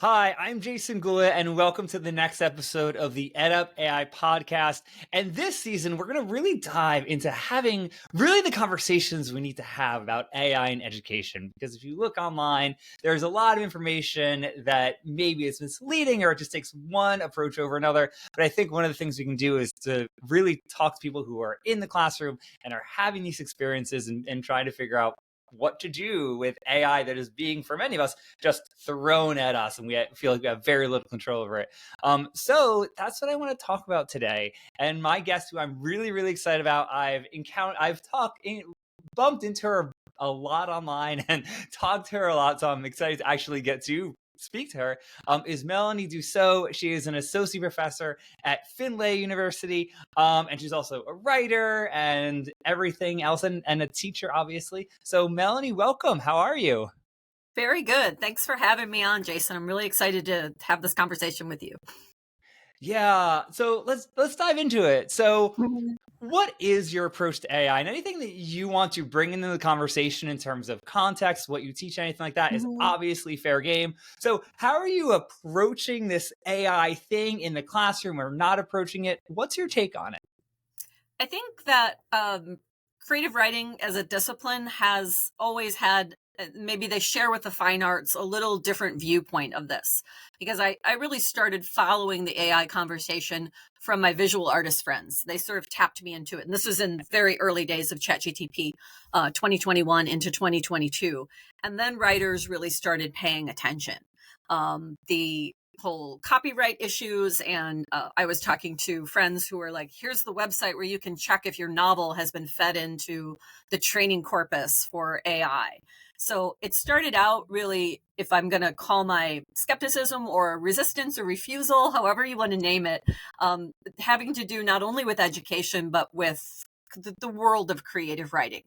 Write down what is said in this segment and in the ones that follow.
Hi, I'm Jason Goulet, and welcome to the next episode of the EdUp AI Podcast. And this season, we're going to really dive into having really the conversations we need to have about AI in education. Because if you look online, there's a lot of information that maybe it's misleading or it just takes one approach over another. But I think one of the things we can do is to really talk to people who are in the classroom and are having these experiences and trying to figure out what to do with AI that is being, for many of us, just thrown at us, and we feel like we have very little control over it. So that's what I want to talk about today. And my guest, who I'm really, really excited about, bumped into her a lot online and talked to her a lot. So I'm excited to actually get to speak to her, is Melanie Dusseau. She is an associate professor at Findlay University, and she's also a writer and everything else, and a teacher, obviously. So Melanie, welcome. How are you? Very good. Thanks for having me on, Jason. I'm really excited to have this conversation with you. Yeah, so let's dive into it. So Mhm. what is your approach to AI, and anything that you want to bring into the conversation in terms of context, what you teach, anything like that is Mhm. obviously fair game. So how are you approaching this AI thing in the classroom, or not approaching it? What's your take on it? I think that creative writing as a discipline has always had, maybe they share with the fine arts a little different viewpoint of this. Because I really started following the AI conversation from my visual artist friends. They sort of tapped me into it. And this was in very early days of ChatGPT, 2021 into 2022. And then writers really started paying attention. The whole copyright issues, and I was talking to friends who were like, here's the website where you can check if your novel has been fed into the training corpus for AI. So it started out really, if I'm going to call my skepticism or resistance or refusal, however you want to name it, having to do not only with education but with the world of creative writing.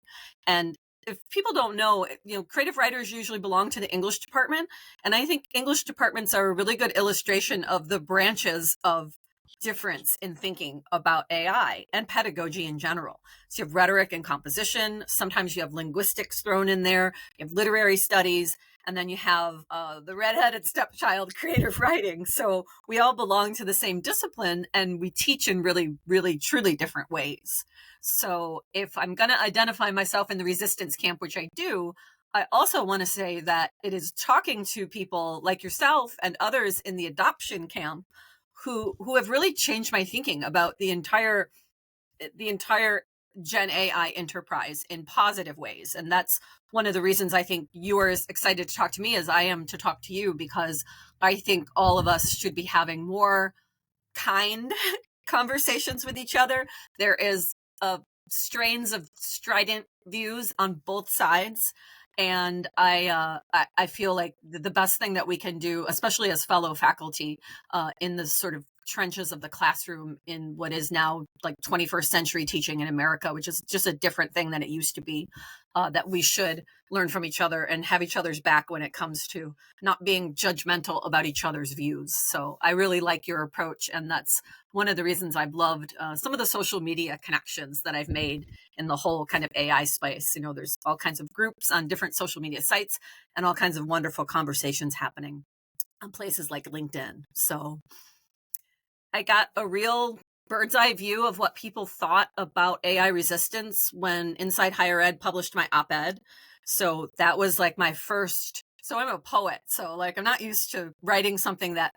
And if people don't know, creative writers usually belong to the English department. And I think English departments are a really good illustration of the branches of difference in thinking about AI and pedagogy in general. So you have rhetoric and composition. Sometimes you have linguistics thrown in there. You have literary studies. And then you have the redheaded stepchild, creative writing. So we all belong to the same discipline, and we teach in really, really, truly different ways. So if I'm going to identify myself in the resistance camp, which I do, I also want to say that it is talking to people like yourself and others in the adoption camp who have really changed my thinking about the entire Gen AI enterprise in positive ways. And that's one of the reasons I think you are as excited to talk to me as I am to talk to you, because I think all of us should be having more kind conversations with each other. There is strains of strident views on both sides. And I feel like the best thing that we can do, especially as fellow faculty in the sort of trenches of the classroom in what is now like 21st century teaching in America, which is just a different thing than it used to be, that we should learn from each other and have each other's back when it comes to not being judgmental about each other's views. So I really like your approach. And that's one of the reasons I've loved some of the social media connections that I've made in the whole kind of AI space. There's all kinds of groups on different social media sites and all kinds of wonderful conversations happening on places like LinkedIn. So I got a real bird's eye view of what people thought about AI resistance when Inside Higher Ed published my op-ed. So that was like my first. So I'm a poet. So like I'm not used to writing something that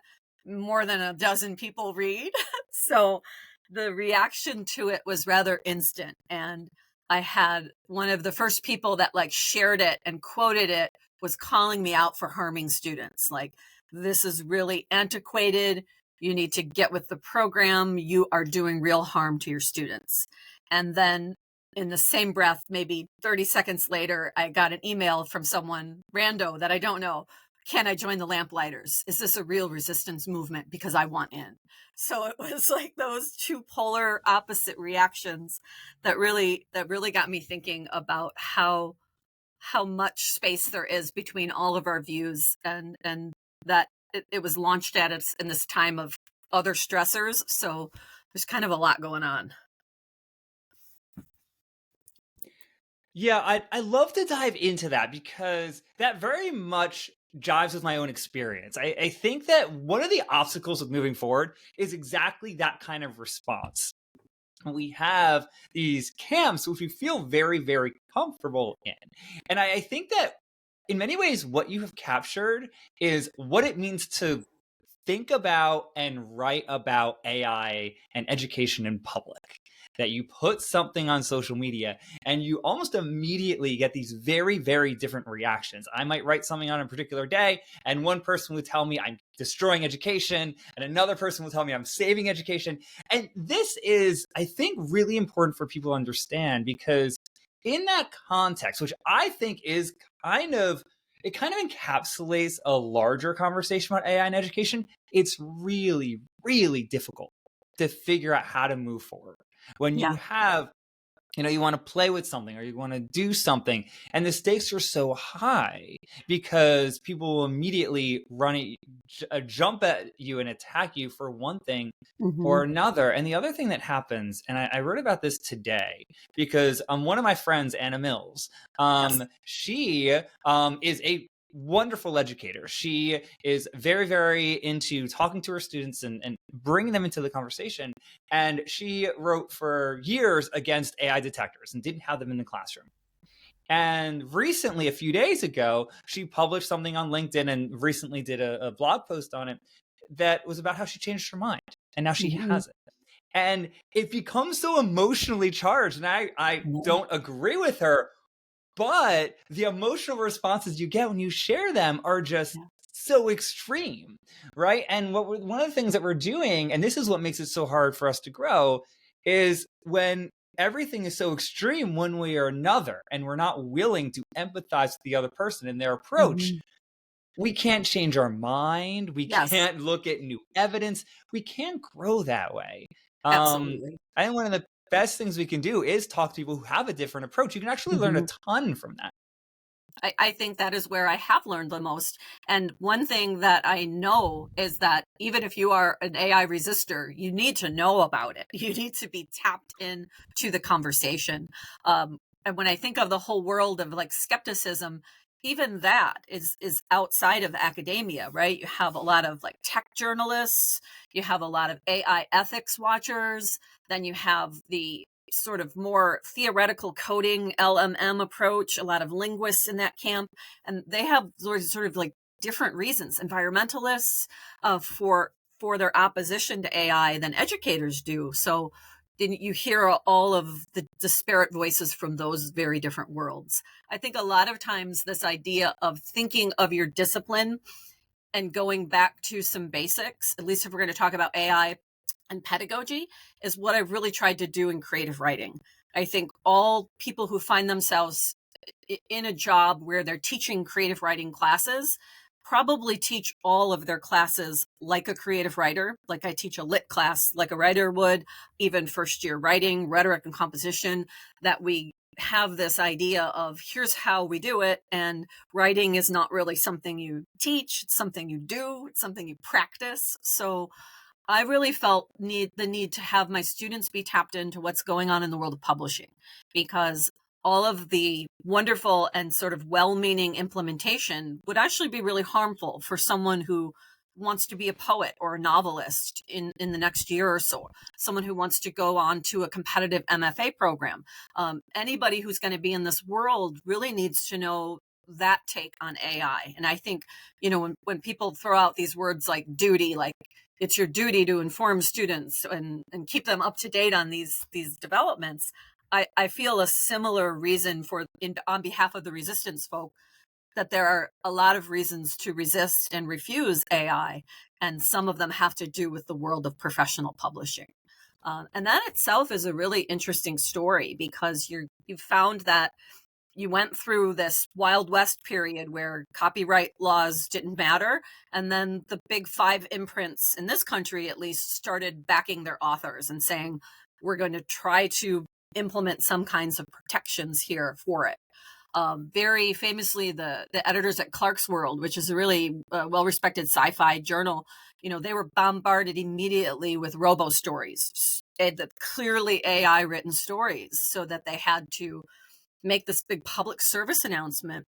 more than a dozen people read. So the reaction to it was rather instant. And I had one of the first people that like shared it and quoted it was calling me out for harming students. Like, this is really antiquated. You need to get with the program. You are doing real harm to your students. And then in the same breath, maybe 30 seconds later, I got an email from someone rando that I don't know. Can I join the Lamplighters? Is this a real resistance movement? Because I want in. So it was like those two polar opposite reactions that really got me thinking about how much space there is between all of our views, and that it was launched at us in this time of other stressors. So there's kind of a lot going on. Yeah, I love to dive into that, because that very much jives with my own experience. I think that one of the obstacles with moving forward is exactly that kind of response. We have these camps which we feel very, very comfortable in. And I think that in many ways, what you have captured is what it means to think about and write about AI and education in public. That you put something on social media and you almost immediately get these very, very different reactions. I might write something on a particular day, and one person would tell me I'm destroying education, and another person will tell me I'm saving education. And this is, I think, really important for people to understand, because in that context, which I think is it kind of encapsulates a larger conversation about AI and education, it's really, really difficult to figure out how to move forward. When you Yeah. have, you want to play with something or you want to do something, and the stakes are so high because people will immediately jump at you and attack you for one thing Hmm. or another. And the other thing that happens, and I wrote about this today because one of my friends, Anna Mills, Yes. she is a wonderful educator. She is very, very into talking to her students and bringing them into the conversation. And she wrote for years against AI detectors and didn't have them in the classroom. And recently, a few days ago, she published something on LinkedIn and recently did a blog post on it that was about how she changed her mind. And now she Hmm. has it. And it becomes so emotionally charged. And I Yeah. don't agree with her, but the emotional responses you get when you share them are just Yeah. so extreme, right? And one of the things that we're doing, and this is what makes it so hard for us to grow, is when everything is so extreme one way or another, and we're not willing to empathize with the other person and their approach, Hmm. we can't change our mind. We Yes, can't look at new evidence. We can't grow that way. absolutely. I think one of the best things we can do is talk to people who have a different approach. You can actually learn a Hmm. ton from that. I think that is where I have learned the most. And one thing that I know is that even if you are an AI resistor, you need to know about it. You need to be tapped in to the conversation. And when I think of the whole world of like skepticism, even that is outside of academia, right? You have a lot of like tech journalists, you have a lot of AI ethics watchers, then you have the sort of more theoretical coding LMM approach, a lot of linguists in that camp, and they have sort of like different reasons. Environmentalists for their opposition to AI than educators do. So then you hear all of the disparate voices from those very different worlds. I think a lot of times this idea of thinking of your discipline and going back to some basics, at least if we're going to talk about AI and pedagogy, is what I've really tried to do in creative writing. I think all people who find themselves in a job where they're teaching creative writing classes probably teach all of their classes like a creative writer, like I teach a lit class like a writer would, even first year writing, rhetoric and composition, that we have this idea of here's how we do it, and writing is not really something you teach, it's something you do, it's something you practice. So I really felt the need to have my students be tapped into what's going on in the world of publishing, because all of the wonderful and sort of well-meaning implementation would actually be really harmful for someone who wants to be a poet or a novelist in the next year or so, someone who wants to go on to a competitive MFA program. Anybody who's going to be in this world really needs to know that take on AI. And I think, when people throw out these words like duty, like it's your duty to inform students and keep them up to date on these developments. I feel a similar reason on behalf of the resistance folk, that there are a lot of reasons to resist and refuse AI, and some of them have to do with the world of professional publishing. And that itself is a really interesting story, because you've found that you went through this Wild West period where copyright laws didn't matter. And then the big five imprints in this country, at least, started backing their authors and saying, we're going to try to implement some kinds of protections here for it. Very famously, the editors at Clark's World, which is a really well-respected sci-fi journal, they were bombarded immediately with robo stories, the clearly AI written stories, so that they had to make this big public service announcement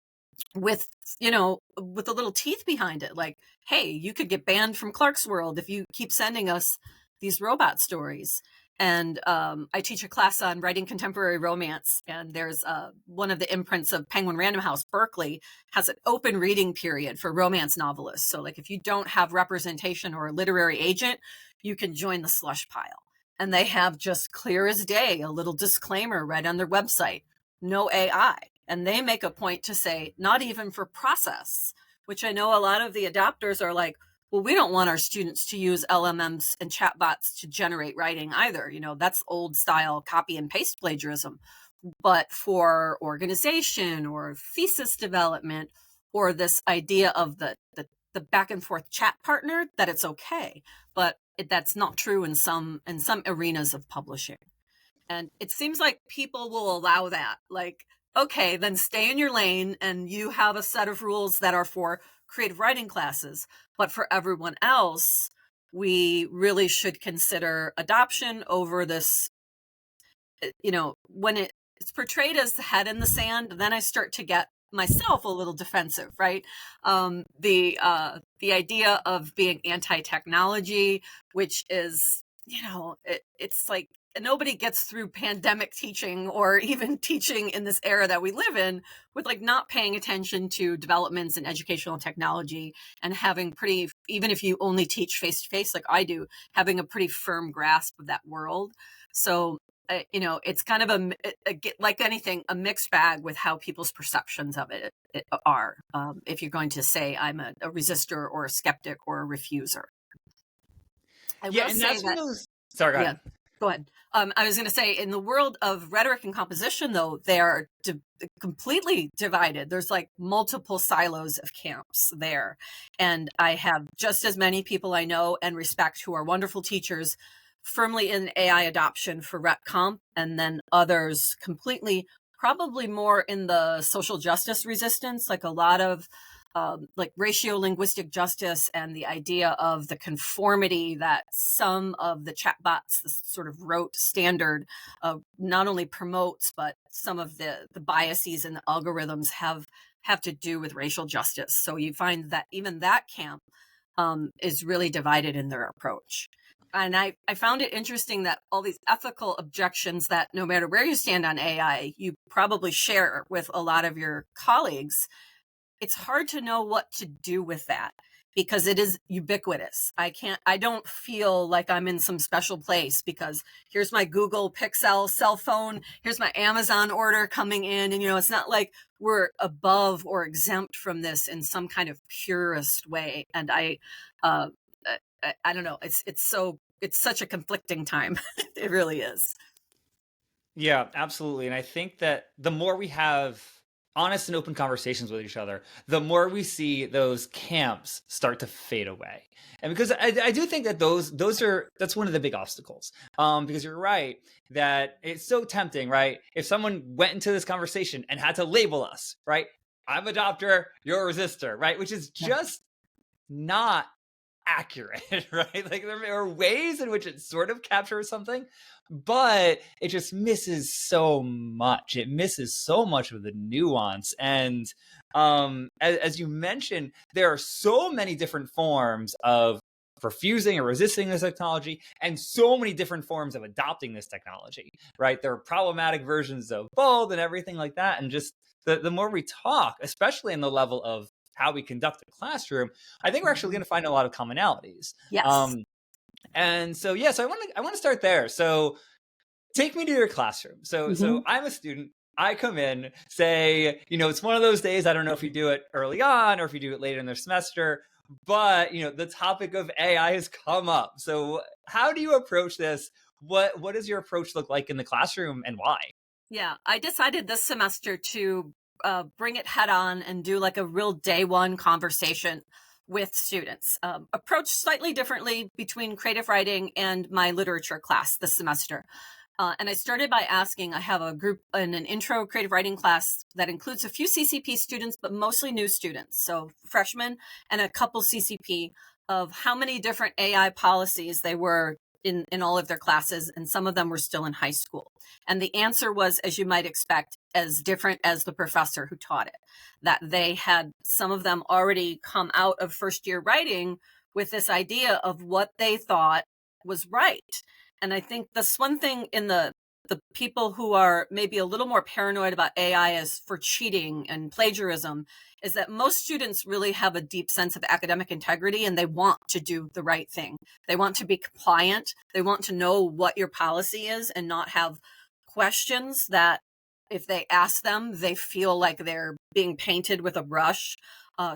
with, with a little teeth behind it. Like, hey, you could get banned from Clark's World if you keep sending us these robot stories. And I teach a class on writing contemporary romance. And there's one of the imprints of Penguin Random House, Berkeley, has an open reading period for romance novelists. So like if you don't have representation or a literary agent, you can join the slush pile. And they have just clear as day, a little disclaimer right on their website, no AI. And they make a point to say, not even for process, which I know a lot of the adopters are like, well, we don't want our students to use LMMs and chatbots to generate writing either. That's old style copy and paste plagiarism. But for organization or thesis development or this idea of the back and forth chat partner, that it's okay. But that's not true in some arenas of publishing. And it seems like people will allow that. Like, okay, then stay in your lane and you have a set of rules that are for creative writing classes. But for everyone else, we really should consider adoption over this. When it's portrayed as the head in the sand, then I start to get myself a little defensive, right? The idea of being anti-technology, which is, it's like nobody gets through pandemic teaching or even teaching in this era that we live in with like not paying attention to developments in educational technology and having even if you only teach face to face like I do, having a pretty firm grasp of that world. So it's kind of like anything, a mixed bag with how people's perceptions of it are. If you're going to say I'm a resistor or a skeptic or a refuser. I will and say that's that. Sorry, go ahead. Go ahead. I was going to say, in the world of rhetoric and composition, though, they are completely divided. There's like multiple silos of camps there. And I have just as many people I know and respect who are wonderful teachers firmly in AI adoption for rep comp, and then others completely, probably more in the social justice resistance, like a lot of like ratio-linguistic justice and the idea of the conformity that some of the chatbots, this sort of rote standard, not only promotes, but some of the biases and the algorithms have to do with racial justice. So you find that even that camp is really divided in their approach. And I found it interesting that all these ethical objections that no matter where you stand on AI, you probably share with a lot of your colleagues. It's hard to know what to do with that because it is ubiquitous. I don't feel like I'm in some special place because here's my Google Pixel cell phone, here's my Amazon order coming in. And, it's not like we're above or exempt from this in some kind of purist way. And I don't know. It's such a conflicting time. It really is. Yeah, absolutely. And I think that the more we have honest and open conversations with each other, the more we see those camps start to fade away. And because I do think that that's one of the big obstacles. Because you're right that it's so tempting, right? If someone went into this conversation and had to label us, right? I'm a adopter, you're a resistor, right? Which is just not accurate, right? Like there are ways in which it sort of captures something, but it just misses so much. It misses so much of the nuance. And as you mentioned, there are so many different forms of refusing or resisting this technology and so many different forms of adopting this technology, right? There are problematic versions of both and everything like that. And just the more we talk, especially in the level of how we conduct the classroom, I think we're actually going to find a lot of commonalities. Yes. And so, so I want to start there. So take me to your classroom. So I'm a student. I come in, say, it's one of those days. I don't know if you do it early on or if you do it later in the semester, but the topic of AI has come up. So how do you approach this? What does your approach look like in the classroom and why? Yeah, I decided this semester to bring it head on and do like a real day one conversation with students. Approach slightly differently between creative writing and my literature class this semester. And I started by asking, I have a group in an intro creative writing class that includes a few CCP students, but mostly new students. So freshmen and a couple CCP, of how many different AI policies they were in all of their classes, and some of them were still in high school. And the answer was, as you might expect, as different as the professor who taught it, that they had, some of them already come out of first year writing with this idea of what they thought was right. And I think that's one thing in the people who are maybe a little more paranoid about AI as for cheating and plagiarism is that most students really have a deep sense of academic integrity, and they want to do the right thing. They want to be compliant. They want to know what your policy is and not have questions that if they ask them, they feel like they're being painted with a brush.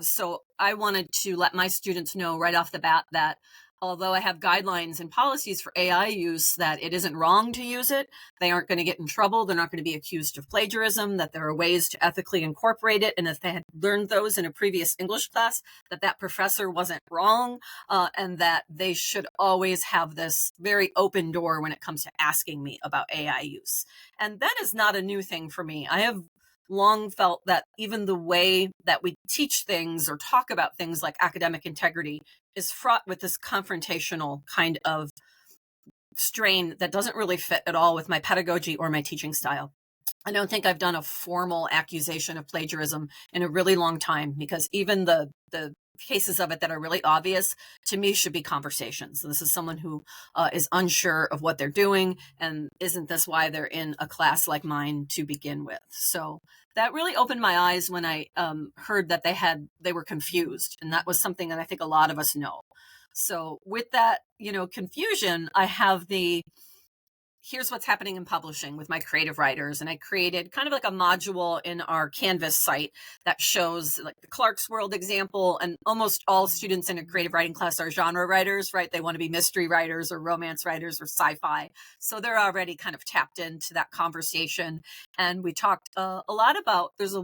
So I wanted to let my students know right off the bat that although I have guidelines and policies for AI use, that it isn't wrong to use it. They aren't going to get in trouble. They're not going to be accused of plagiarism, that there are ways to ethically incorporate it. And if they had learned those in a previous English class, that professor wasn't wrong, and that they should always have this very open door when it comes to asking me about AI use. And that is not a new thing for me. I have long felt that even the way that we teach things or talk about things like academic integrity is fraught with this confrontational kind of strain that doesn't really fit at all with my pedagogy or my teaching style. I don't think I've done a formal accusation of plagiarism in a really long time, because even the cases of it that are really obvious to me should be conversations. This is someone who is unsure of what they're doing, and isn't this why they're in a class like mine to begin with? So that really opened my eyes when I heard that they were confused, and that was something that I think a lot of us know. So with that, confusion, I have here's what's happening in publishing with my creative writers. And I created kind of like a module in our Canvas site that shows like the Clark's World example. And almost all students in a creative writing class are genre writers, right? They want to be mystery writers or romance writers or sci-fi. So they're already kind of tapped into that conversation. And we talked a lot about, there's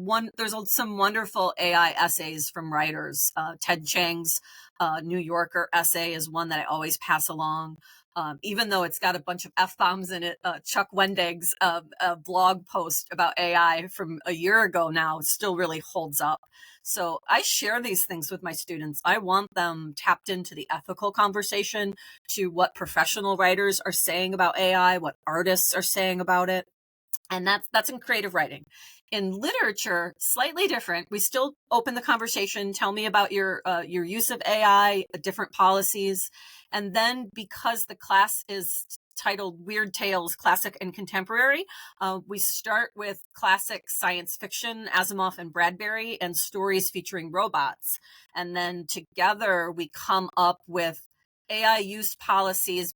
some wonderful AI essays from writers. Ted Chiang's New Yorker essay is one that I always pass along. Even though it's got a bunch of F-bombs in it, Chuck Wendig's blog post about AI from a year ago now still really holds up. So I share these things with my students. I want them tapped into the ethical conversation, to what professional writers are saying about AI, what artists are saying about it. And that's in creative writing. In literature, slightly different. We still open the conversation. Tell me about your use of AI, different policies. And then because the class is titled Weird Tales, Classic and Contemporary, we start with classic science fiction, Asimov and Bradbury, and stories featuring robots. And then together we come up with AI use policies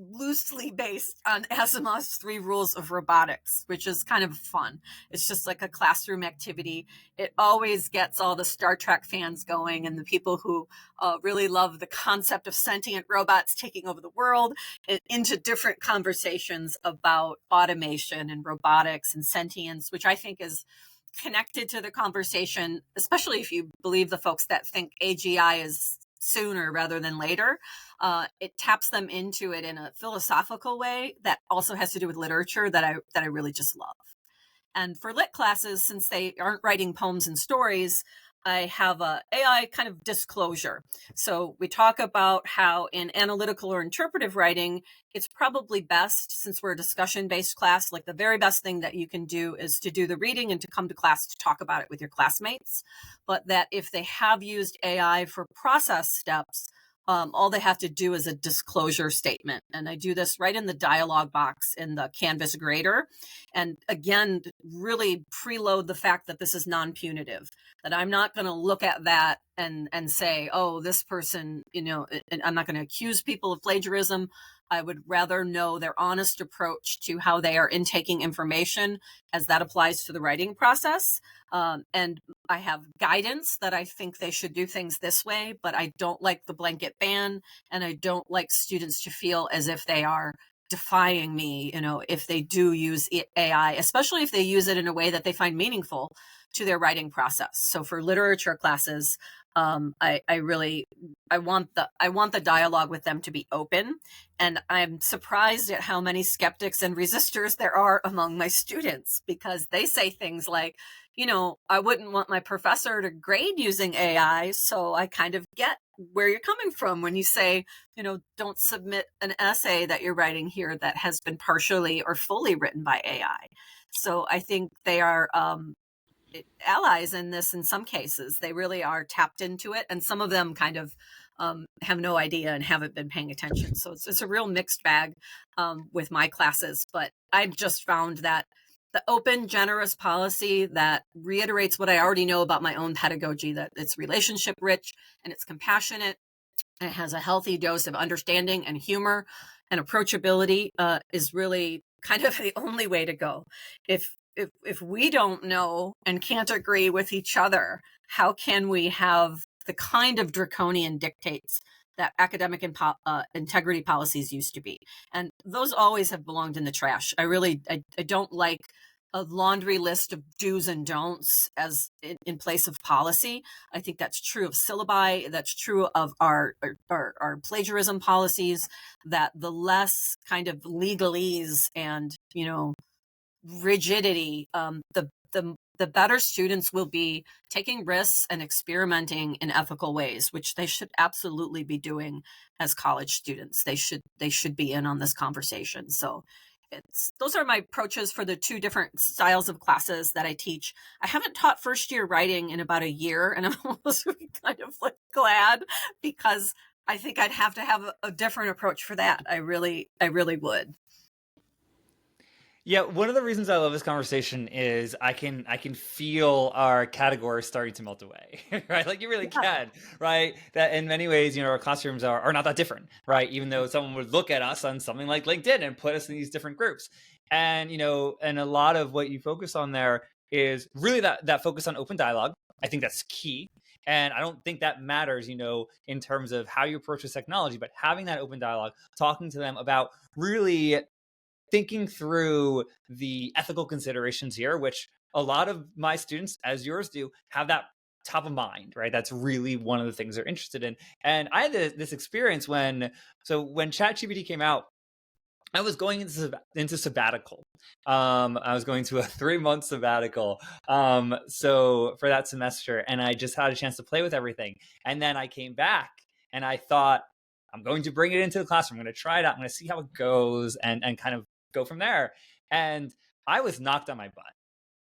loosely based on Asimov's 3 Rules of Robotics, which is kind of fun. It's just like a classroom activity. It always gets all the Star Trek fans going, and the people who really love the concept of sentient robots taking over the world, into different conversations about automation and robotics and sentience, which I think is connected to the conversation, especially if you believe the folks that think AGI is sooner rather than later. It taps them into it in a philosophical way that also has to do with literature that I really just love. And for lit classes, since they aren't writing poems and stories, I have a AI kind of disclosure. So we talk about how in analytical or interpretive writing, it's probably best, since we're a discussion-based class, like the very best thing that you can do is to do the reading and to come to class to talk about it with your classmates. But that if they have used AI for process steps, all they have to do is a disclosure statement. And I do this right in the dialog box in the Canvas grader. And again, really preload the fact that this is non-punitive, that I'm not going to look at that and say, oh, this person, I'm not going to accuse people of plagiarism. I would rather know their honest approach to how they are intaking information as that applies to the writing process. And I have guidance that I think they should do things this way, but I don't like the blanket ban, and I don't like students to feel as if they are defying me, if they do use AI, especially if they use it in a way that they find meaningful to their writing process. So for literature classes, I want the dialogue with them to be open. And I'm surprised at how many skeptics and resistors there are among my students, because they say things like, I wouldn't want my professor to grade using AI. So I kind of get where you're coming from when you say, don't submit an essay that you're writing here that has been partially or fully written by AI. So I think they are allies in this. In some cases, they really are tapped into it. And some of them kind of have no idea and haven't been paying attention. So it's a real mixed bag with my classes. But I've just found that the open, generous policy that reiterates what I already know about my own pedagogy, that it's relationship rich and it's compassionate. And it has a healthy dose of understanding and humor and approachability is really kind of the only way to go. If we don't know and can't agree with each other, how can we have the kind of draconian dictates that academic and integrity policies used to be? And those always have belonged in the trash. I don't like a laundry list of do's and don'ts as in place of policy. I think that's true of syllabi. That's true of our plagiarism policies, that the less kind of legalese and, rigidity, the better students will be taking risks and experimenting in ethical ways, which they should absolutely be doing as college students. They should be in on this conversation. So those are my approaches for the two different styles of classes that I teach. I haven't taught first year writing in about a year, and I'm almost kind of glad, because I think I'd have to have a different approach for that. I really would. Yeah, one of the reasons I love this conversation is I can feel our categories starting to melt away, right? Like you really can, right? That in many ways, our classrooms are not that different, right? Even though someone would look at us on something like LinkedIn and put us in these different groups. And, and a lot of what you focus on there is really that focus on open dialogue. I think that's key. And I don't think that matters, in terms of how you approach this technology, but having that open dialogue, talking to them about really thinking through the ethical considerations here, which a lot of my students, as yours do, have that top of mind, right? That's really one of the things they're interested in. And I had this experience when ChatGPT came out, I was going into sabbatical. I was going to a 3-month sabbatical. So for that semester, and I just had a chance to play with everything. And then I came back and I thought, I'm going to bring it into the classroom. I'm going to try it out. I'm going to see how it goes and kind of go from there. And I was knocked on my butt.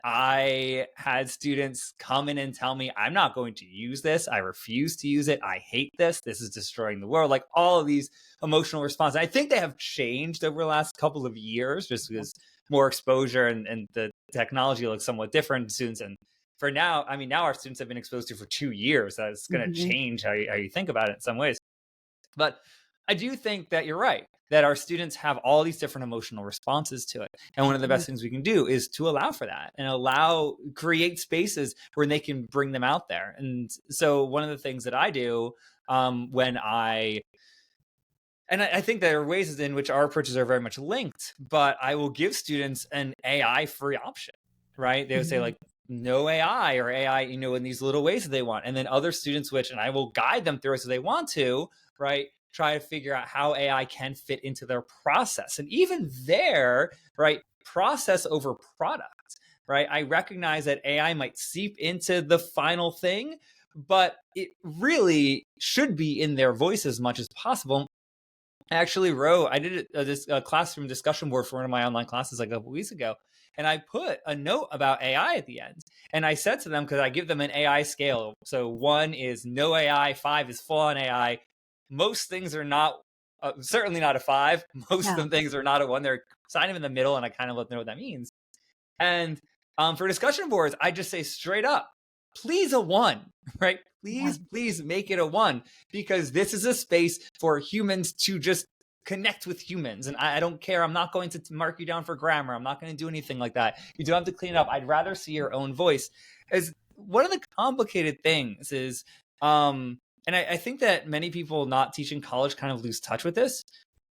I had students come in and tell me, I'm not going to use this. I refuse to use it. I hate this. This is destroying the world. Like all of these emotional responses. I think they have changed over the last couple of years just because more exposure and the technology looks somewhat different to students. And for now, now our students have been exposed to for 2 years. That's going to change how you think about it in some ways. But I do think that you're right, that our students have all these different emotional responses to it. And one of the best things we can do is to allow for that and create spaces where they can bring them out there. And so one of the things that I do I think there are ways in which our approaches are very much linked, but I will give students an AI free option, right? They would say like, no AI or AI, in these little ways that they want. And then other students, and I will guide them through it so they want to, right? Try to figure out how AI can fit into their process. And even there, right? Process over product, right? I recognize that AI might seep into the final thing, but it really should be in their voice as much as possible. I did this classroom discussion board for one of my online classes like a couple weeks ago. And I put a note about AI at the end. And I said to them, because I give them an AI scale. So 1 is no AI, 5 is full on AI. Most things are not, certainly not a 5. Most of the things are not a 1. They're kind of in the middle, and I kind of let them know what that means. And for discussion boards, I just say straight up, please a 1, right? Please make it a 1, because this is a space for humans to just connect with humans. And I don't care. I'm not going to mark you down for grammar. I'm not going to do anything like that. You don't have to clean it up. I'd rather see your own voice. As one of the complicated things is, and I think that many people not teaching college kind of lose touch with this.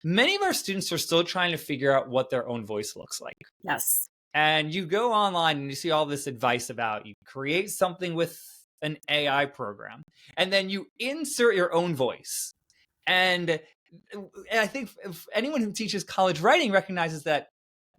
Many of our students are still trying to figure out what their own voice looks like. Yes. And you go online and you see all this advice about you create something with an AI program, and then you insert your own voice. And I think if anyone who teaches college writing recognizes that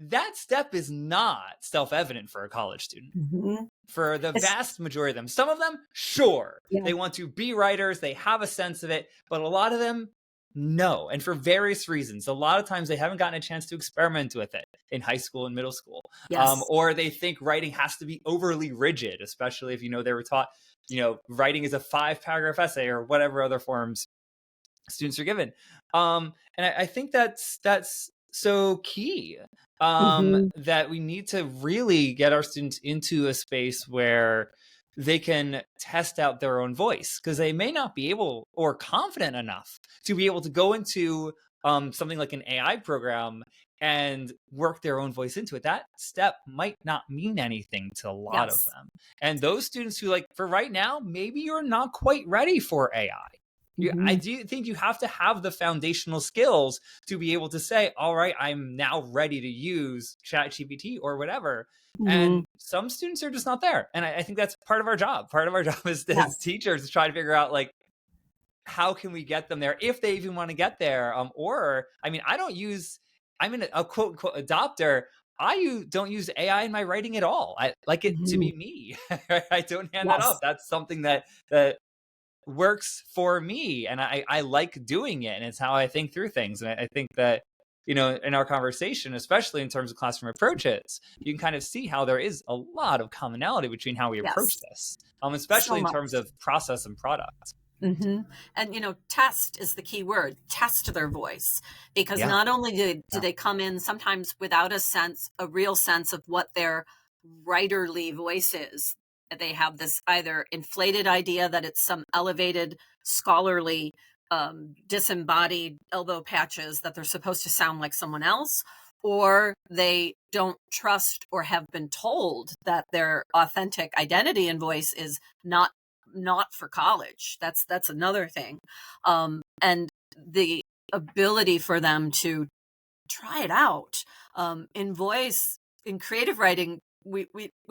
that step is not self-evident for a college student. Mhm. For the It's vast majority of them. Some of them, sure, yeah. they want to be writers, they have a sense of it, but a lot of them, no. And for various reasons. A lot of times they haven't gotten a chance to experiment with it in high school and middle school. Yes. Or they think writing has to be overly rigid, especially if, they were taught, writing is a 5-paragraph essay or whatever other forms students are given. And I think that's so key, Mhm. that we need to really get our students into a space where they can test out their own voice, because they may not be able or confident enough to be able to go into something like an AI program and work their own voice into it. That step might not mean anything to a lot of Yes. them. And those students who, like, for right now, maybe you're not quite ready for AI. I Mhm. do think you have to have the foundational skills to be able to say, all right, I'm now ready to use ChatGPT or whatever. Mhm. And some students are just not there. And I think that's part of our job. Part of our job as Yes. teachers, to try to figure out, like, how can we get them there if they even want to get there. Or, I mean, I'm a quote unquote adopter. Don't use AI in my writing at all. I like it to Mhm. be me. I don't hand that off. Yes. That's something that works for me, and I like doing it, and it's how I think through things. And I think that, in our conversation, especially in terms of classroom approaches, you can kind of see how there is a lot of commonality between how we approach Yes. this, So especially in terms much. of process and product. Mhm. And, test is the key word. Test their voice, because Yeah. not only do Yeah. they come in sometimes without a real sense of what their writerly voice is. They have this either inflated idea that it's some elevated, scholarly, disembodied elbow patches that they're supposed to sound like someone else, or they don't trust or have been told that their authentic identity and voice is not for college. That's another thing. And the ability for them to try it out, in voice, in creative writing. We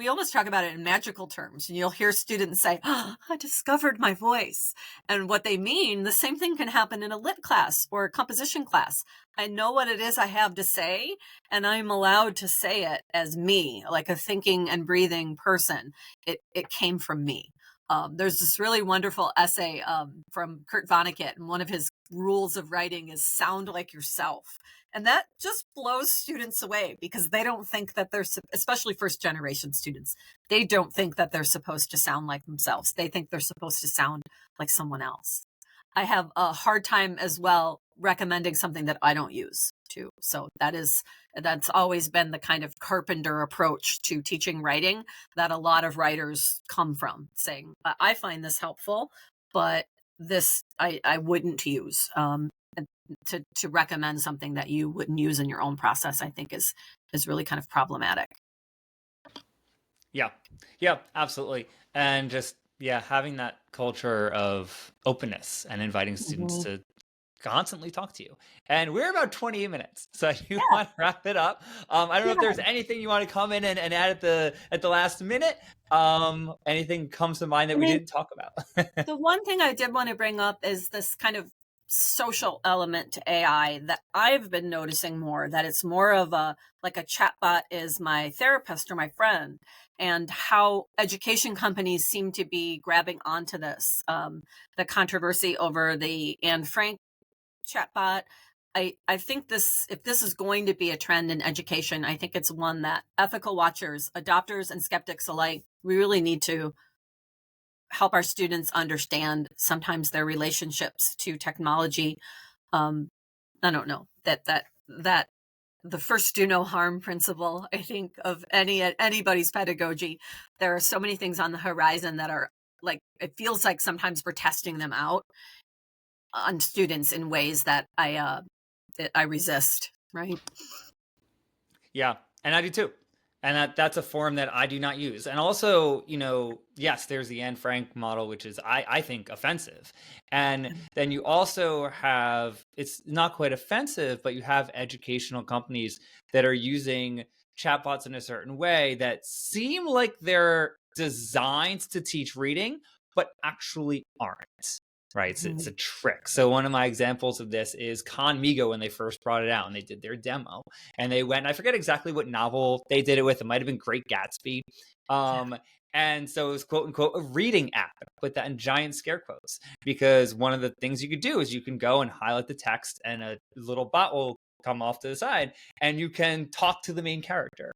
almost talk about it in magical terms, and you'll hear students say, oh, I discovered my voice. And what they mean, the same thing can happen in a lit class or a composition class. I know what it is I have to say, and I'm allowed to say it as me, like a thinking and breathing person. It came from me. There's this really wonderful essay from Kurt Vonnegut, and one of his rules of writing is sound like yourself. And that just blows students away, because they don't think that especially first generation students, they don't think that they're supposed to sound like themselves. They think they're supposed to sound like someone else. I have a hard time as well recommending something that I don't use too. So that's always been the kind of carpenter approach to teaching writing that a lot of writers come from, saying, I find this helpful, but this I wouldn't use. And to recommend something that you wouldn't use in your own process, I think is really kind of problematic. Yeah. Yeah, absolutely. And just, yeah, having that culture of openness and inviting students Mhm. to constantly talk to you. And we're about 20 minutes, so I do Yeah, want to wrap it up. I don't know if there's yeah. anything you want to come in and add at the last minute. Anything comes to mind that I we mean, didn't talk about? the one thing I did want to bring up is this kind of social element to AI that I've been noticing more, that it's more of a like a chatbot is my therapist or my friend, and how education companies seem to be grabbing onto this. The controversy over the Anne Frank chatbot. I think if this is going to be a trend in education, I think it's one that ethical watchers, adopters, and skeptics alike, we really need to help our students understand sometimes their relationships to technology. Um, I don't know that the first do no harm principle, I think, of anybody's pedagogy. There are so many things on the horizon that are like, it feels like sometimes we're testing them out on students in ways that I resist, right? Yeah, and I do too. And that's a form that I do not use. And also, yes, there's the Anne Frank model, which is, I think, offensive. And then you also have, it's not quite offensive, but you have educational companies that are using chatbots in a certain way that seem like they're designed to teach reading, but actually aren't. right? It's a trick. So one of my examples of this is Conmigo when they first brought it out and they did their demo and they went, I forget exactly what novel they did it with. It might have been Great Gatsby. Um, and so it was quote unquote a reading app. I put that in giant scare quotes because one of the things you could do is you can go and highlight the text and a little bot will come off to the side and you can talk to the main character.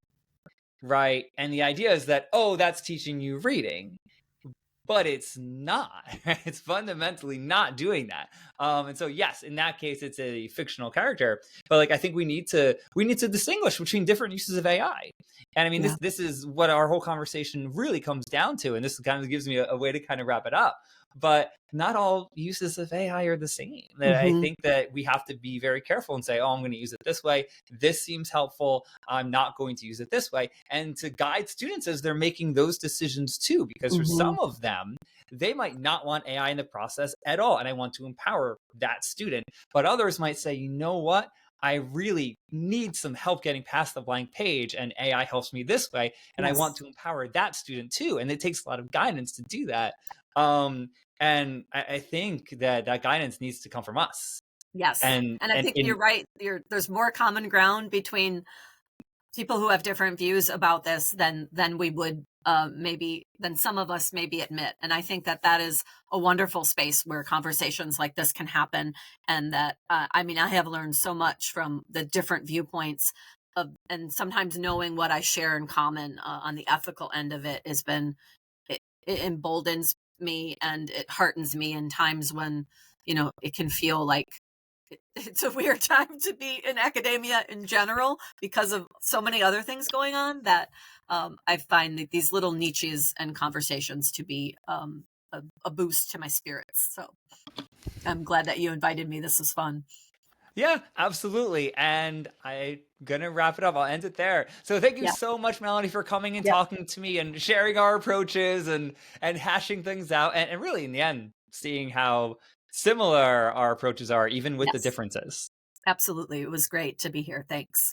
Right. And the idea is that, oh, that's teaching you reading, but it's not. It's fundamentally not doing that. And so, yes, in that case, it's a fictional character. But like, I think we need to distinguish between different uses of AI. And I mean, this is what our whole conversation really comes down to. And this kind of gives me a way to kind of wrap it up. But not all uses of AI are the same. That I think that we have to be very careful and say, oh, I'm going to use it this way. This seems helpful. I'm not going to use it this way. And to guide students as they're making those decisions too, because for some of them, they might not want AI in the process at all. And I want to empower that student. But others might say, you know what? I really need some help getting past the blank page and AI helps me this way. And I want to empower that student too. And it takes a lot of guidance to do that. And I think that guidance needs to come from us. Yes. And I think you're right. There's more common ground between people who have different views about this than we would than some of us maybe admit. And I think that is a wonderful space where conversations like this can happen. And that, I mean, I have learned so much from the different viewpoints and sometimes knowing what I share in common on the ethical end of it it emboldens me and it heartens me in times when, it can feel like it's a weird time to be in academia in general because of so many other things going on that I find these little niches and conversations to be a boost to my spirits. So I'm glad that you invited me. This was fun. Yeah, absolutely. And I'm going to wrap it up. I'll end it there. So thank you so much, Melanie, for coming and talking to me and sharing our approaches and hashing things out. And really, in the end, seeing how similar our approaches are, even with the differences. Absolutely. It was great to be here. Thanks.